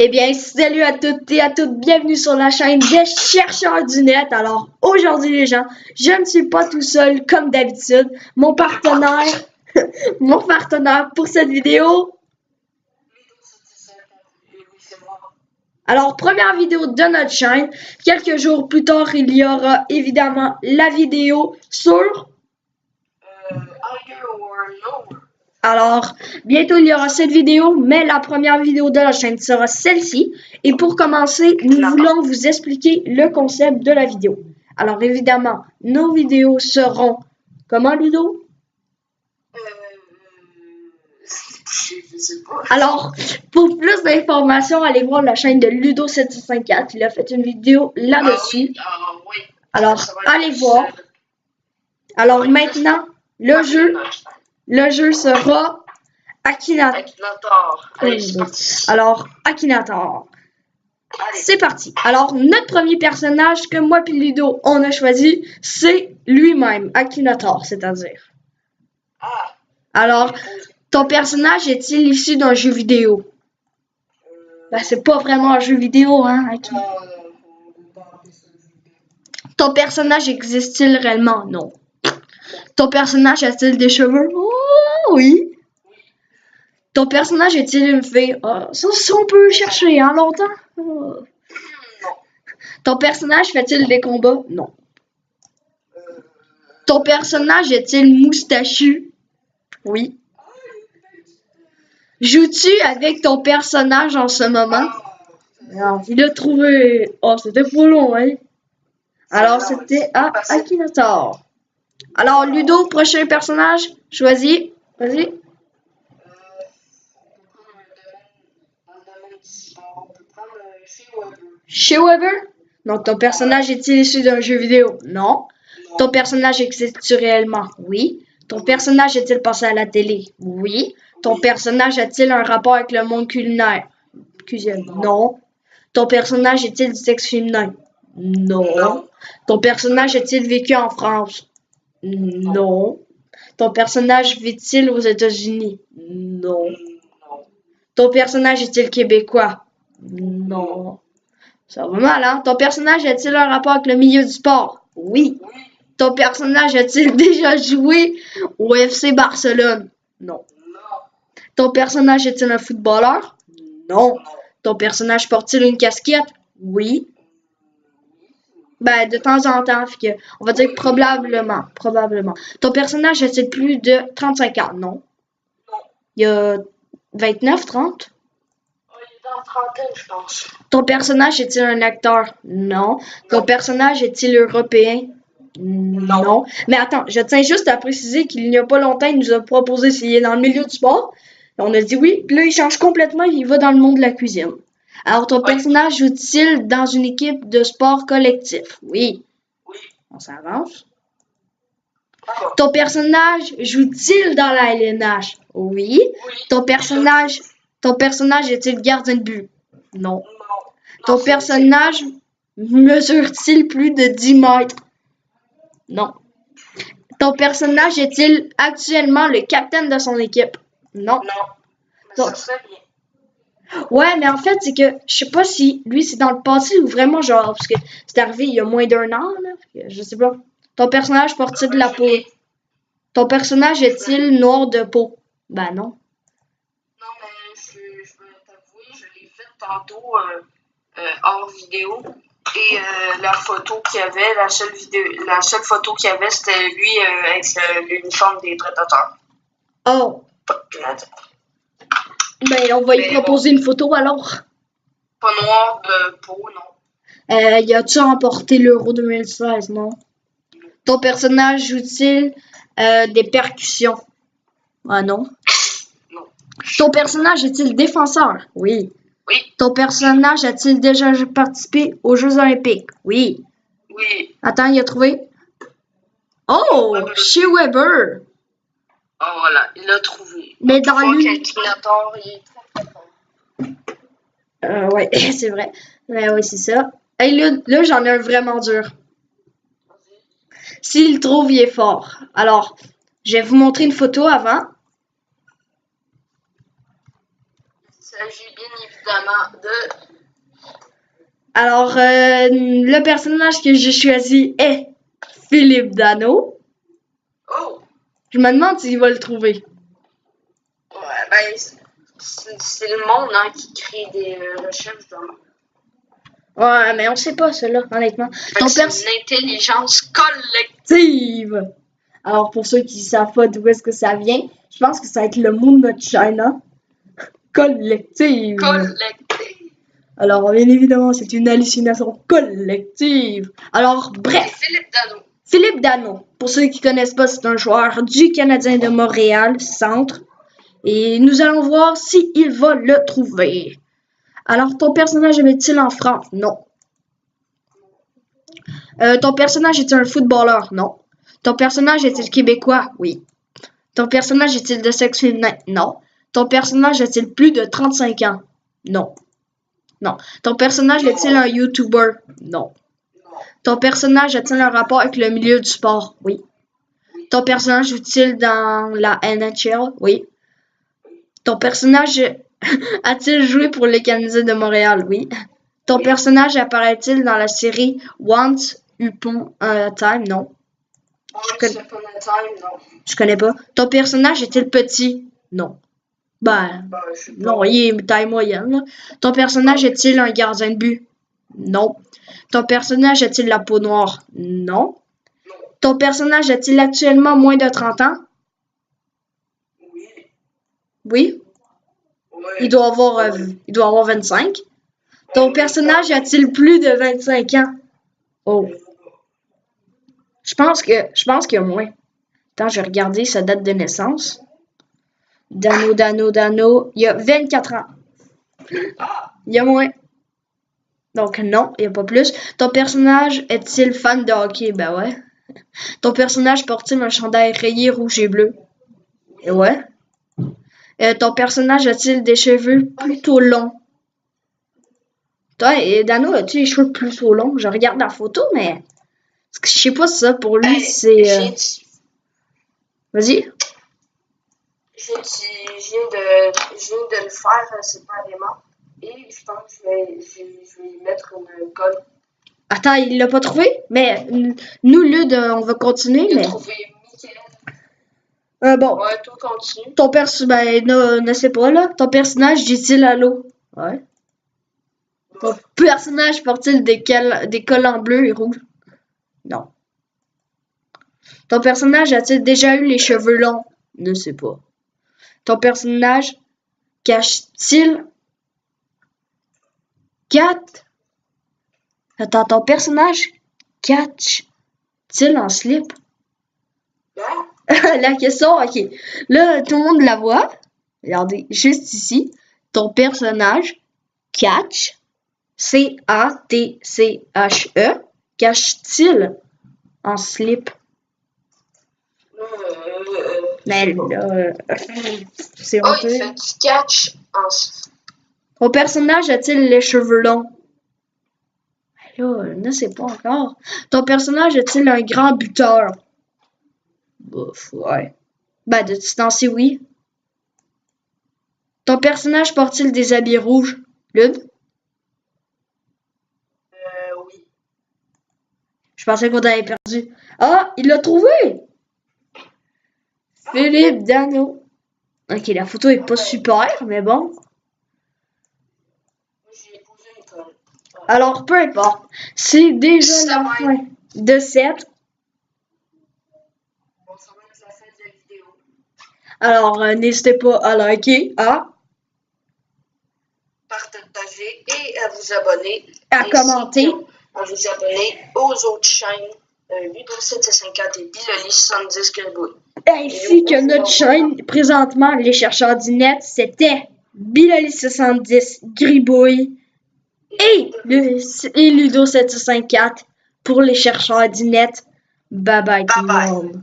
Eh bien, salut à toutes et à toutes, bienvenue sur la chaîne des chercheurs du net. Alors, aujourd'hui les gens, je ne suis pas tout seul comme d'habitude. Mon partenaire pour cette vidéo. Alors, première vidéo de notre chaîne. Quelques jours plus tard, il y aura évidemment la vidéo sur... Alors, bientôt il y aura cette vidéo, mais la première vidéo de la chaîne sera celle-ci. Et pour commencer, nous voulons vous expliquer le concept de la vidéo. Alors, évidemment, nos vidéos seront... Comment, Ludo? Je sais pas. Alors, pour plus d'informations, allez voir la chaîne de Ludo754. Il a fait une vidéo là-dessus. Oui. Alors, allez voir. Alors, maintenant, le jeu sera Akinator. Akinator. Allez, c'est parti. Alors, Akinator. Allez. C'est parti. Alors, notre premier personnage que moi et Ludo, on a choisi, c'est lui-même, Akinator, c'est-à-dire. Ah. Alors, ton personnage est-il issu d'un jeu vidéo? Ben, c'est pas vraiment un jeu vidéo, hein, Akinator. Ton personnage existe-t-il réellement? Non. Ton personnage a-t-il des cheveux? Oh, oui. Ton personnage est-il une fille? Ça, on peut chercher, hein, longtemps? Non. Ton personnage fait-il des combats? Non. Ton personnage est-il moustachu? Oui. Joues-tu avec ton personnage en ce moment? Alors, il a trouvé... Oh, c'était pas long, hein? Alors, c'était Akinator. Alors, Ludo, prochain personnage, choisis. Vas-y. Chez Weber? Donc, ton personnage est-il issu d'un jeu vidéo? Non. Ton personnage existe-tu réellement? Oui. Ton personnage est-il passé à la télé? Oui. Ton personnage a-t-il un rapport avec le monde culinaire? Cuisine? Non. Ton personnage est-il du sexe féminin? Non. Ton personnage a-t-il vécu en France? Non. Ton personnage vit-il aux États-Unis? Non. Ton personnage est-il québécois? Non. Ça va mal, hein? Ton personnage a-t-il un rapport avec le milieu du sport? Oui. Ton personnage a-t-il déjà joué au FC Barcelone? Non. Ton personnage est-il un footballeur? Non. Ton personnage porte-t-il une casquette? Oui. Ben, de temps en temps, fait que on va dire que probablement. Ton personnage a-t-il plus de 35 ans? Non. Il y a 29, 30? Il est dans la trentaine, je pense. Ton personnage est-il un acteur? Non. Ton personnage est-il européen? Non. Mais attends, je tiens juste à préciser qu'il n'y a pas longtemps, il nous a proposé s'il est dans le milieu du sport. On a dit oui, puis là, il change complètement, il va dans le monde de la cuisine. Alors, ton personnage joue-t-il dans une équipe de sport collectif? Oui. On s'avance. Ton personnage joue-t-il dans la LNH? Oui. Ton personnage est-il gardien de but? Non. Ton personnage mesure-t-il plus de 10 mètres? Non. Ton personnage est-il actuellement le capitaine de son équipe? Non. Mais ça serait bien. Ouais, mais en fait, c'est que je sais pas si lui c'est dans le passé ou vraiment genre, parce que c'est arrivé il y a moins d'un an, là. Je sais pas. Ton personnage porte-t-il de la peau? Ton personnage est-il noir de peau? Ben non. Non, mais je vais t'avouer, je l'ai fait tantôt hors vidéo. Et la photo qu'il y avait, la seule photo qu'il y avait, c'était lui avec l'uniforme des prédateurs. Oh. Pas de Canadien. Ben, on va y proposer une photo alors. Pas noir de peau, non. Y a-tu remporté l'Euro 2016, non? Ton personnage joue-t-il des percussions? Ah non. Non. Ton personnage est-il défenseur? Oui. Oui. Ton personnage a-t-il déjà participé aux Jeux Olympiques? Oui. Oui. Attends, il a trouvé. Oh! Weber. Chez Weber! Oh, voilà, il l'a trouvé. Mais dans l'Akinator, il est très fort. ouais, c'est vrai. Ouais, c'est ça. Hey, là j'en ai un vraiment dur. S'il le trouve, il est fort. Alors, je vais vous montrer une photo avant. C'est s'agit bien évidemment de... Alors, le personnage que j'ai choisi est Philippe Dano. Oh! Je me demande s'il va le trouver. Ouais, ben, c'est le monde hein, qui crée des recherches de monde. Ouais, mais on sait pas cela, honnêtement. C'est une intelligence collective. Alors, pour ceux qui savent pas d'où est-ce que ça vient, je pense que ça va être le mot de notre chaîne, hein? Collective. Alors, bien évidemment, c'est une hallucination collective. Alors, bref. Philippe Dano, pour ceux qui connaissent pas, c'est un joueur du Canadien de Montréal, centre. Et nous allons voir s'il va le trouver. Alors, ton personnage habite-t-il en France? Non. Ton personnage est-il un footballeur? Non. Ton personnage est-il québécois? Oui. Ton personnage est-il de sexe féminin? Non. Ton personnage a-t-il plus de 35 ans? Non. Non. Ton personnage est-il un YouTuber? Non. Ton personnage a-t-il un rapport avec le milieu du sport? Oui. Ton personnage joue-t-il dans la NHL? Oui. Ton personnage a-t-il joué pour les Canadiens de Montréal? Oui. Ton personnage apparaît-il dans la série Once Upon a Time? Non. Je connais pas. Ton personnage est-il petit? Non. Non, il est taille moyenne. Là. Ton personnage est-il un gardien de but? Non. Ton personnage a-t-il la peau noire? Non. Ton personnage a-t-il actuellement moins de 30 ans? Oui. Il doit avoir 25. Ton personnage a-t-il plus de 25 ans? Oh. Je pense qu'il y a moins. Attends, je vais regarder sa date de naissance. Dano. Il y a 24 ans. Il y a moins. Donc non, il n'y a pas plus. Ton personnage est-il fan de hockey? Ben ouais. Ton personnage porte-t-il un chandail rayé rouge et bleu? Et ouais. Ton personnage a-t-il des cheveux plutôt longs? Toi, et Dano, as-tu les cheveux plutôt longs? Je regarde la photo, mais je sais pas si ça pour lui, c'est... Vas-y. Je viens de le faire séparément. Et je pense que je vais y mettre une colle. Attends, il l'a pas trouvé? Mais nous, Lude, on va continuer, mais... Trouvé Michael. Bon. Ouais, tout continue. Ton personnage, ne sais pas, là. Ton personnage dit-il allô? Ouais. Ton personnage porte-t-il des collants bleus et rouges? Non. Ton personnage a-t-il déjà eu les cheveux longs? Ne sais pas. Ton personnage cache-t-il... Attends, ton personnage catch-t-il en slip? La question, ok. Là, tout le monde la voit. Regardez, juste ici. Ton personnage catch, C-A-T-C-H-E, cache-t-il en slip? Mais là, c'est honteux. Il fait du catch en slip. Ton personnage a-t-il les cheveux longs? Là, ne sais pas encore. Ton personnage a-t-il un grand buteur? Bouf, ouais. De distance, oui. Ton personnage porte-t-il des habits rouges? Lud? Oui. Je pensais qu'on t'avait perdu. Ah, il l'a trouvé! Philippe Dano. Ok, la photo est pas super, mais bon. Alors, peu importe. C'est déjà la fin de cette. Alors, n'hésitez pas à liker, à partager et à vous abonner. À commenter. À vous abonner aux autres chaînes Ludo 754 et Biloli 70 Gribouille. Ainsi que notre chaîne, présentement, les chercheurs du net, c'était Biloli 70 Gribouille et Ludo 754 pour les chercheurs du net. Bye bye tout le monde.